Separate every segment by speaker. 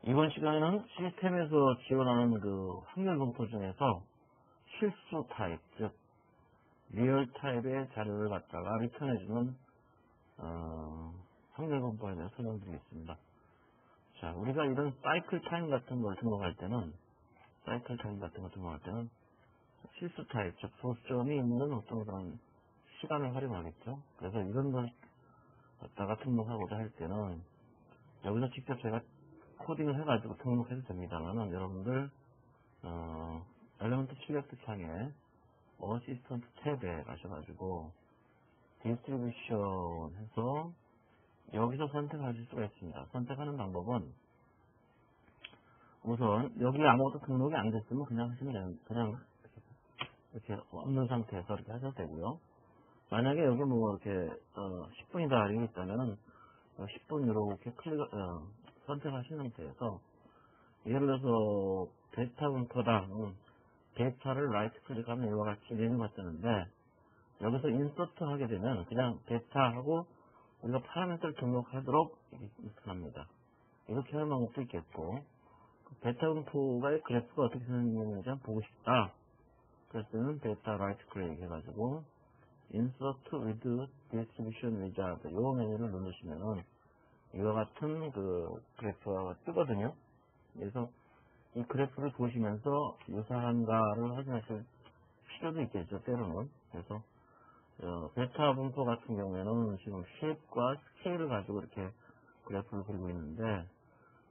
Speaker 1: 이번 시간에는 시스템에서 지원하는 그 확률 분포 중에서 실수 타입, 즉 리얼 타입의 자료를 갖다가 리턴해주는 확률 분포에 대해서 설명드리겠습니다. 자, 우리가 이런 사이클 타임 같은 걸 등록할 때는 실수 타입, 즉 소수점이 있는 어떤 그런 시간을 활용하겠죠. 그래서 이런 걸 갖다가 등록하고자 할 때는 여기서 직접 제가 코딩을 해가지고 등록해도 됩니다만은 여러분들 엘리먼트 출력트 창에 어시스턴트 탭에 가셔가지고 디스트리뷰션 해서 여기서 선택하실 수가 있습니다. 선택하는 방법은 우선 여기 아무것도 등록이 안 됐으면 그냥 하시면 되는, 그냥 이렇게 없는 상태에서 이렇게 하셔도 되고요. 만약에 여기 뭐 이렇게 10분이다 이렇게 있다면은 10분 이렇게 선택하신 상태에서 예를 들어서 베타 분포다 베타를 라이트 클릭하면 이와 같이 메뉴가 뜨는데 여기서 인서트 하게 되면 그냥 베타 하고 우리가 파라미터를 등록하도록 합니다. 이렇게 하는 방법도 있겠고 베타 분포가의 그래프가 어떻게 생겼는지 보고 싶다. 그럴 때는 베타 라이트 클릭 해가지고 인서트 with distribution wizard 이 메뉴를 누르시면은 이와 같은 그 그래프가 뜨거든요. 그래서 이 그래프를 보시면서 유사한가를 확인하실 필요도 있겠죠, 때로는. 그래서 베타 분포 같은 경우에는 지금 쉐입과 스케일을 가지고 이렇게 그래프를 그리고 있는데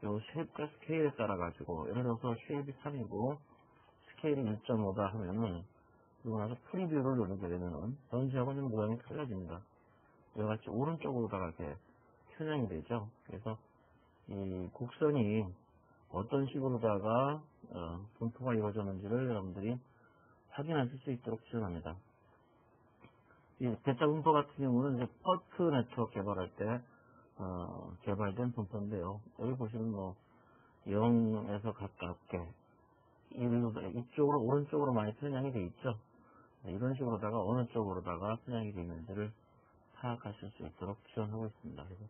Speaker 1: 이 쉐입과 스케일에 따라 가지고 예를 들어서 쉐입이 3이고 스케일이 1.5다 하면은 그리고 나서 프리뷰를 누르게 되면은 전체하고는 모양이 달라집니다. 이와 같이 오른쪽으로다가 이렇게 편향이 되죠. 그래서 이 곡선이 어떤 식으로다가 분포가 이루어졌는지를 여러분들이 확인하실 수 있도록 지원합니다. 이 베타 분포 같은 경우는 이제 퍼트 네트워크 개발할 때 개발된 분포인데요. 여기 보시면 뭐 0에서 가깝게 이쪽으로 오른쪽으로 많이 편향이 되어 있죠. 이런 식으로다가 어느 쪽으로다가 편향이 되어 있는지를 파악하실 수 있도록 지원하고 있습니다. 그래서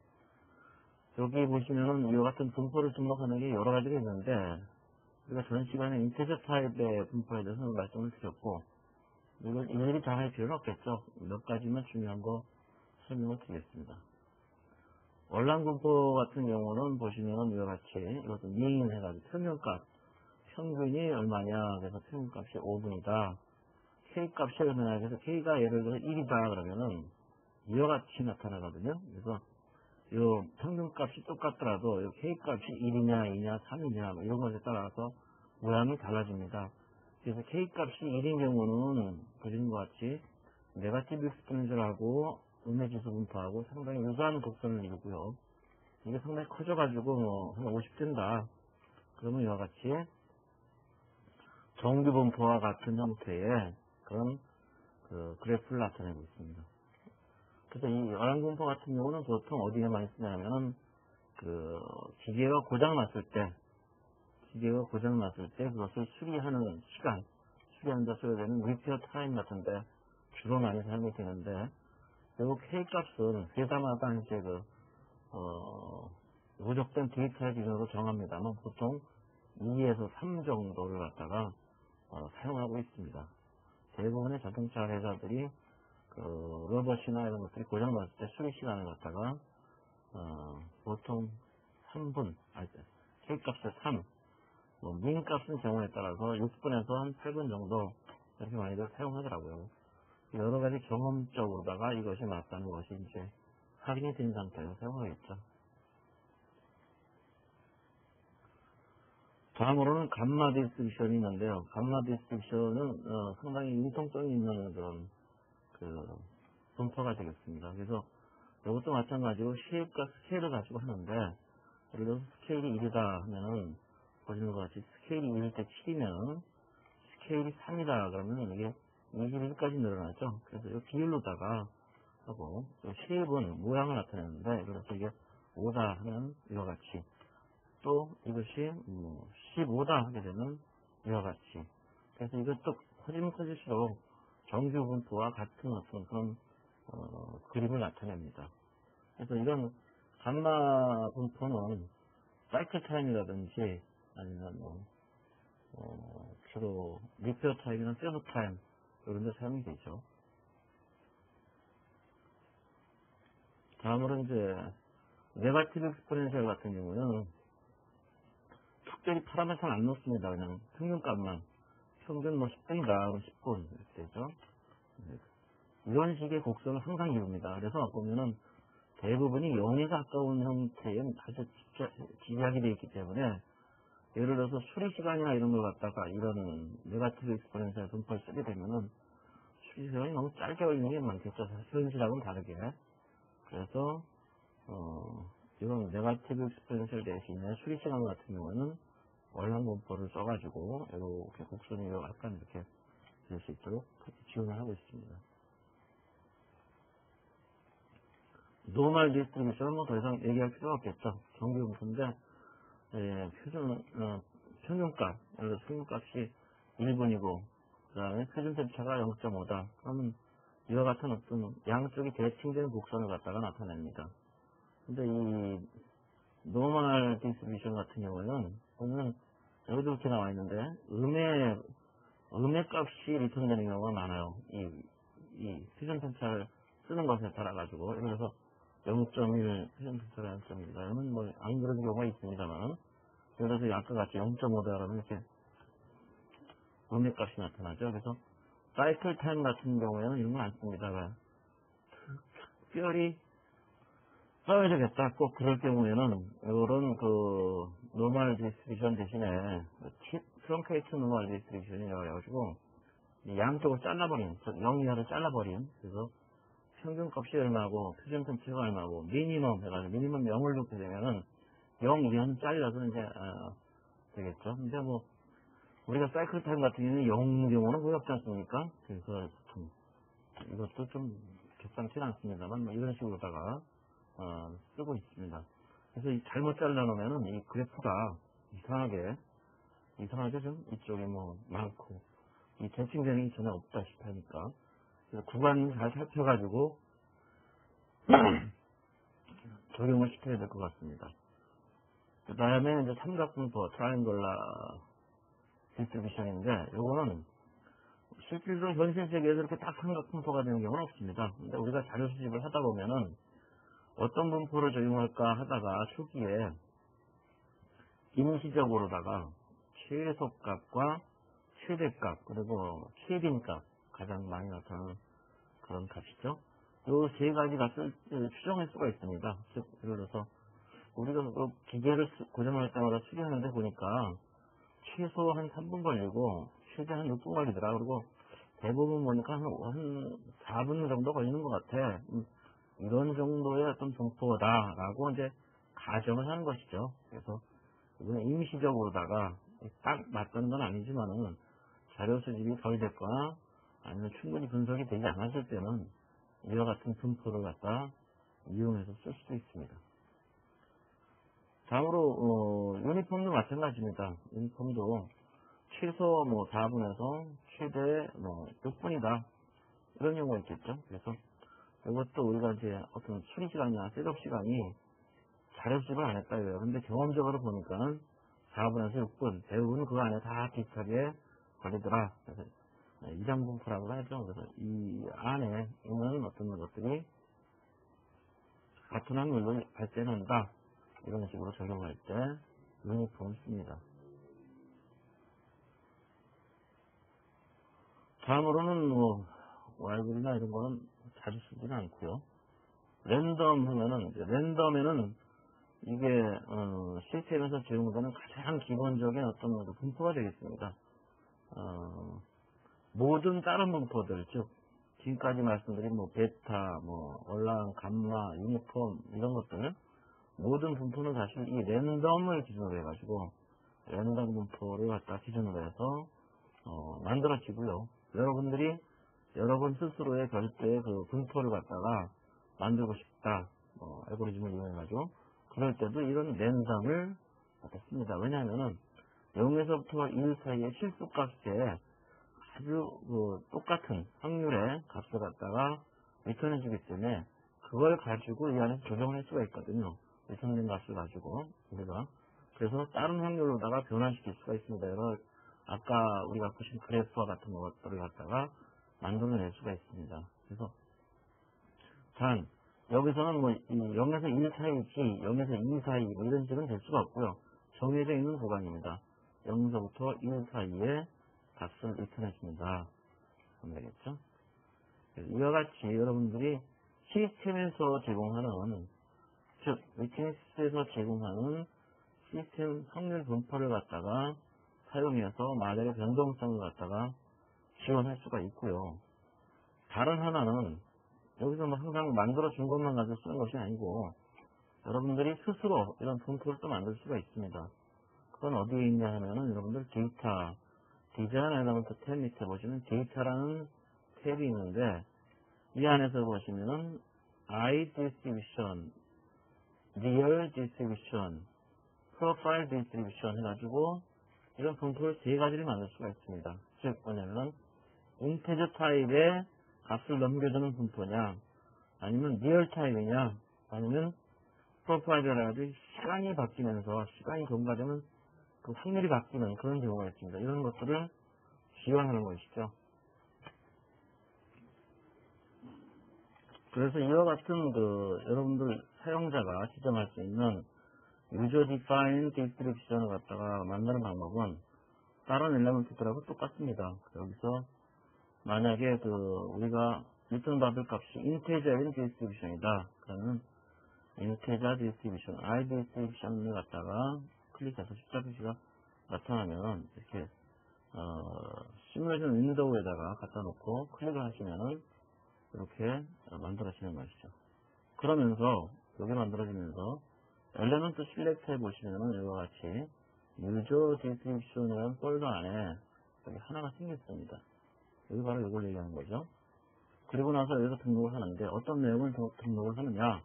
Speaker 1: 여기 보시면은 이와 같은 분포를 등록하는 게 여러 가지가 있는데 우리가 전 시간에 인테저 타입의 분포에 대해서 말씀을 드렸고 이걸 일일이 다 할 필요는 없겠죠. 몇 가지만 중요한 거 설명을 드리겠습니다. 월남 분포 같은 경우는 보시면은 이와 같이 이것도 미인 해가지고 평균값 평균이 얼마냐 그래서 평균값이 5분이다. K값이 얼마냐 그래서 K가 예를 들어 1이다 그러면은 이와 같이 나타나거든요. 그래서 요 평균값이 똑같더라도 요 K값이 1이냐 2냐 3이냐 뭐 이런 것에 따라서 모양이 달라집니다. 그래서 K값이 1인 경우는 그린 것 같이 네거티브 익스포넨셜하고 음해지수 분포하고 상당히 유사한 곡선을 이루고요. 이게 상당히 커져가지고 뭐 한 50 된다. 그러면 이와 같이 정규 분포와 같은 형태의 그런 그 그래프를 나타내고 있습니다. 그래서 이 열한 분포 같은 경우는 보통 어디에 많이 쓰냐면은 그 기계가 고장 났을 때 그것을 수리하는 시간, 수리하는 데 써야 되는 리페어 타임 같은데 주로 많이 사용이 되는데 요 K 값은 회사마다 이제 누적된 데이터의 기준으로 정합니다만 보통 2에서 3 정도를 갖다가 사용하고 있습니다. 대부분의 자동차 회사들이 로봇이나 이런 것들이 고장났을 때 수리 시간을 갖다가 보통 3분, K값의 3, 민 값은 경우에 따라서 6분에서 한 8분 정도 이렇게 많이들 사용하더라고요. 여러 가지 경험적으로다가 이것이 맞다는 것이 이제 확인이 된 상태에서 사용하겠죠. 다음으로는 감마 디스트리뷰션이 있는데요. 감마 디스트리뷰션은 상당히 융통성이 있는 그런 분포가 되겠습니다. 그래서 이것도 마찬가지로 쉐입과 스케일을 가지고 하는데 예를 들어서 스케일이 1이다 하면은 보시는 것 같이 스케일이 1일 때 7이면 스케일이 3이다 그러면 이게 21까지 늘어나죠. 그래서 이 비율로다가 하고 쉐입은 모양을 나타내는데 그래서 이게 5다 하면 이와 같이 또 이것이 15다 하게 되면 이와 같이 그래서 이것도 커지면 커질수록 정규 분포와 같은 어떤 그런 그림을 나타냅니다. 그래서 이런 감마 분포는 사이클 타임이라든지 아니면 주로 리페어 타임이나 세브 타임 이런 데 사용이 되죠. 다음으로 이제 네거티브 익스포넨셜 같은 경우는 특별히 파라메터는 안 넣습니다. 그냥 평균값만 평균 10분이다 그럼 10분 이렇게 되죠. 이런 식의 곡선을 항상 이룹니다. 그래서 보면은 대부분이 0에 가까운 형태의 아주 집약이 되어 있기 때문에 예를 들어서 수리 시간이나 이런 걸 갖다가 이런 네거티브 익스포넨셜 분포를 쓰게 되면은 수리 시간이 너무 짧게 걸리는 게 많겠죠. 현실하고는 다르게. 그래서 이런 네거티브 익스포넨셜 대신에 수리 시간 같은 경우는 월남 분포를 써가지고 이렇게 곡선이 약간 이렇게 될 수 있도록 그렇게 지원을 하고 있습니다. 노멀 디스트리뷰션은 뭐 더 이상 얘기할 필요가 없겠죠. 정규 분포인데 평균값, 평균값이 1분이고 그 다음에 표준tem차가 0.5다. 그러면 이와 같은 어떤 양쪽이 대칭되는 곡선을 갖다가 나타냅니다. 근데 이 노멀 디스트리뷰션 같은 경우는 보면 여기도 이렇게 나와 있는데 음의 값이 리턴되는 경우가 많아요. 이 표준tem차를 쓰는 것에 따라 가지고 예를 들어서 0.1 표준tem차가 0.1 이러면 뭐 안 그런 경우가 있습니다만 예를 들어서 아까 같이 0.5다 그러면 이렇게 음의 값이 나타나죠. 그래서 사이클 타임 같은 경우에는 이런 건 안 씁니다. 특별히 써야 되겠다. 꼭 그럴 경우에는 이런 그 노멀 디스트리뷰션 대신에 트렁케이트 노멀 디스트리뷰션이라고 해가지고 양쪽을 잘라버린 0 이하로 잘라버린 그래서 평균값이 얼마고 표준tem차가 얼마고 미니멈 해가지고 미니멈 0을 놓게 되면은 0 이하는 잘려서 이제 되겠죠. 근데 뭐 우리가 사이클 타임 같은 경우는 0 경우는 거의 없지 않습니까? 그래서 이것도 좀 적당치 않습니다만 뭐 이런 식으로다가 쓰고 있습니다. 그래서 이 잘못 잘라놓으면은 이 그래프가 이상하게 좀 이쪽에 뭐 많고 이 대칭되는 게 전혀 없다시피 하니까 그래서 구간을 잘 살펴가지고 적용을 시켜야 될 것 같습니다. 그 다음에 이제 삼각분포 트라이앵글라 디스트리뷰션인데 요거는 실질적으로 현실 세계에서 이렇게 딱 삼각분포가 되는 경우는 없습니다. 근데 우리가 자료 수집을 하다 보면은 어떤 분포를 적용할까 하다가 초기에 임시적으로다가 최소값과 최대값 그리고 최빈값 가장 많이 나타나는 그런 값이죠. 이 세 가지 값을 추정할 수가 있습니다. 즉 예를 들어서 우리가 그 기계를 고정할 때마다 수리하는데 보니까 최소 한 3분 걸리고 최대 한 6분 걸리더라. 그리고 대부분 보니까 한 4분 정도 걸리는 것 같아. 이런 정도의 어떤 분포다라고 이제 가정을 하는 것이죠. 그래서 이건 임시적으로다가 딱 맞다는 건 아니지만은 자료 수집이 덜 됐거나 아니면 충분히 분석이 되지 않았을 때는 이와 같은 분포를 갖다 이용해서 쓸 수도 있습니다. 다음으로 유니폼도 마찬가지입니다. 유니폼도 최소 뭐 4분에서 최대 뭐 6분이다 이런 경우가 있겠죠. 그래서 이것도 우리가 이제 어떤 수리 시간이나 셋업 시간이 자료 수집을 안 했다 이거예요. 근데 경험적으로 보니까는 4분에서 6분 대부분 그 안에 다 비슷하게 걸리더라. 그래서 이장분포라고 하죠. 그래서 이 안에 있는 어떤 것들이 같은 확률로 발생한다. 이런 식으로 적용할 때 유니폼을 씁니다. 다음으로는 뭐 와이글이나 이런 거는 자주 쓰지는 않고요. 랜덤 하면은 랜덤에는 이게 시스템에서 적용되는 가장 기본적인 어떤 분포가 되겠습니다. 모든 다른 분포들 즉 지금까지 말씀드린 뭐 베타, 뭐 얼랑, 감마, 유니폼 이런 것들 모든 분포는 사실 이 랜덤을 기준으로 해가지고 랜덤 분포를 갖다 기준으로 해서 만들어지고요. 여러분들이 여러분 스스로의 별도의 그 분포를 갖다가 만들고 싶다, 알고리즘을 이용해가지고 그럴 때도 이런 랜덤을 씁니다. 왜냐하면은 0에서부터 1 사이의 실수값에 아주 똑같은 확률의 값을 갖다가 리턴해주기 때문에 그걸 가지고 이 안에서 조정할 수가 있거든요. 리턴된 값을 가지고 우리가 그래서 다른 확률로다가 변환시킬 수가 있습니다. 여러 아까 우리가 보신 그래프와 같은 것들을 갖다가 만들어낼 수가 있습니다. 그래서 단 여기서는 뭐 0에서 1 사이지 0에서 2 사이 뭐 이런 식은 될 수가 없고요. 정해져 있는 구간입니다. 0에서부터 1 사이에 값을 나타내줍니다. 그럼 되겠죠? 이와 같이 여러분들이 시스템에서 제공하는 즉 위치니스에서 제공하는 시스템 확률 분포를 갖다가 사용해서 마델의 변동성을 갖다가 지원할 수가 있고요. 다른 하나는 여기서 뭐 항상 만들어 준 것만 가지고 쓰는 것이 아니고 여러분들이 스스로 이런 분포를 또 만들 수가 있습니다. 그건 어디에 있냐 하면은 여러분들 데이터 디자인 엘리먼트 탭 밑에 보시면 데이터라는 탭이 있는데 이 안에서 보시면은 I distribution, real distribution, profile distribution 해가지고 이런 분포를 세 가지를 만들 수가 있습니다. 즉 뭐냐면은 인테저 타입의 값을 넘겨주는 분포냐 아니면 리얼 타입이냐 아니면 프로파일이라 해가지고 시간이 바뀌면서 시간이 경과되면 그 확률이 바뀌는 그런 경우가 있습니다. 이런 것들을 지원하는 것이죠. 그래서 이와 같은 여러분들 사용자가 지정할 수 있는 User Defined Distribution을 갖다가 만드는 방법은 다른 엘리먼트들하고 똑같습니다. 여기서 만약에 우리가 리턴 받을 값이 인테저인 디스트리뷰션이다. 그러면 인테저 디스트리뷰션, I 디스트리뷰션을 갖다가 클릭해서 숫자 표시가 나타나면 이렇게 시뮬레이션 윈도우에다가 갖다 놓고 클릭을 하시면은 이렇게 만들어지는 것이죠. 그러면서 여기 만들어지면서 엘리먼트 실렉트해 보시면은 이와 같이 유저 디스트리뷰션이라는 폴더 안에 여기 하나가 생겼습니다. 여기 바로 이걸 얘기하는 거죠. 그리고 나서 여기서 등록을 하는데 어떤 내용을 등록을 하느냐.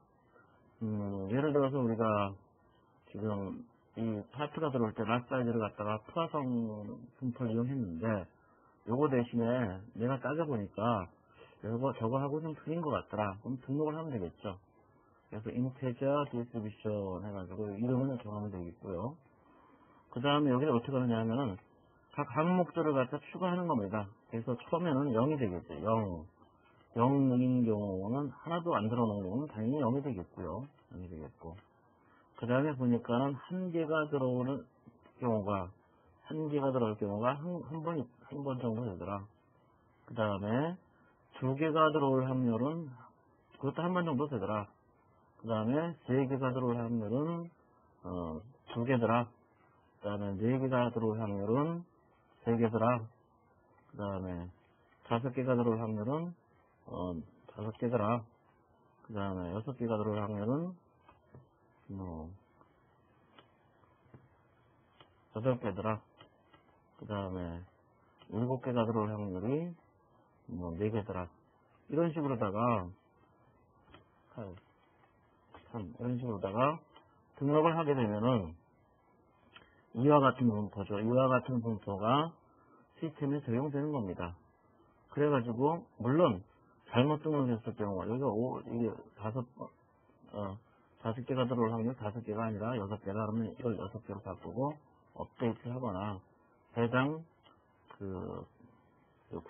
Speaker 1: 예를 들어서 우리가 지금 이 파트가 들어올 때 라 사이즈를 갖다가 포화성 분포를 이용했는데 요거 대신에 내가 따져보니까 저거하고 좀 틀린 것 같더라. 그럼 등록을 하면 되겠죠. 그래서 integer distribution 해가지고 이름을 정하면 되겠고요. 그 다음에 여기를 어떻게 하느냐 하면은 각 항목들을 갖다 추가하는 겁니다. 그래서 처음에는 0이 되겠죠. 0인 경우는 하나도 안 들어놓은 경우는 당연히 0이 되겠고요. 0이 되겠고. 그 다음에 보니까는 한 개가 들어올 경우가 한 번 정도 되더라. 그 다음에 두 개가 들어올 확률은 그것도 한 번 정도 되더라. 그 다음에 세 개가 들어올 확률은 두 개더라. 그 다음에 네 개가 들어올 확률은 세 개더라. 그 다음에 다섯 개가 들어올 확률은 다섯 개더라. 그 다음에 여섯 개가 들어올 확률은 여덟 개더라. 그 다음에 일곱 개가 들어올 확률이 네 개더라. 이런 식으로다가 이런 식으로다가 등록을 하게 되면은 이와 같은 분포죠. 이와 같은 분포가 시스템에 적용되는 겁니다. 그래가지고 물론 잘못 등록했을 경우 여기가 이게 다섯 개가 들어올 확률 다섯 개가 아니라 여섯 개다 그러면 이걸 여섯 개로 바꾸고 업데이트를 하거나 해당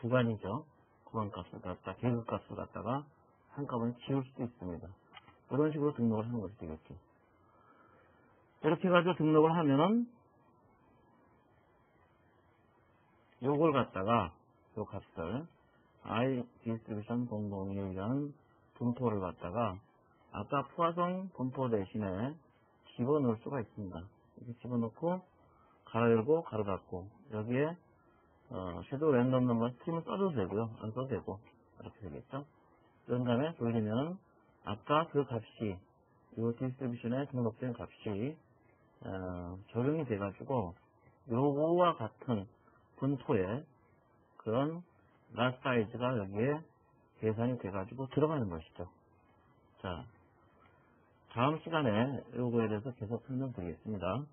Speaker 1: 구간이죠. 구간값을 갖다 계급값을 갖다가 한꺼번에 지울 수도 있습니다. 이런 식으로 등록을 하는 것이 되겠죠. 이렇게 해가지고 등록을 하면은 요걸 갖다가 요 값을 I distribution 001이라는 분포를 갖다가 아까 포화성 분포 대신에 집어넣을 수가 있습니다. 이렇게 집어넣고 가로 열고 가로 닫고 여기에 섀도우 랜덤 넘버 스트림을 써도 되고요. 안 써도 되고 이렇게 되겠죠. 그런 다음에 돌리면 아까 그 값이 이 디스트리뷰션에 등록된 값이 적용이 돼가지고 요거와 같은 분포의 그런 라 사이즈가 여기에 계산이 돼가지고 들어가는 것이죠. 자, 다음 시간에 요거에 대해서 계속 설명드리겠습니다.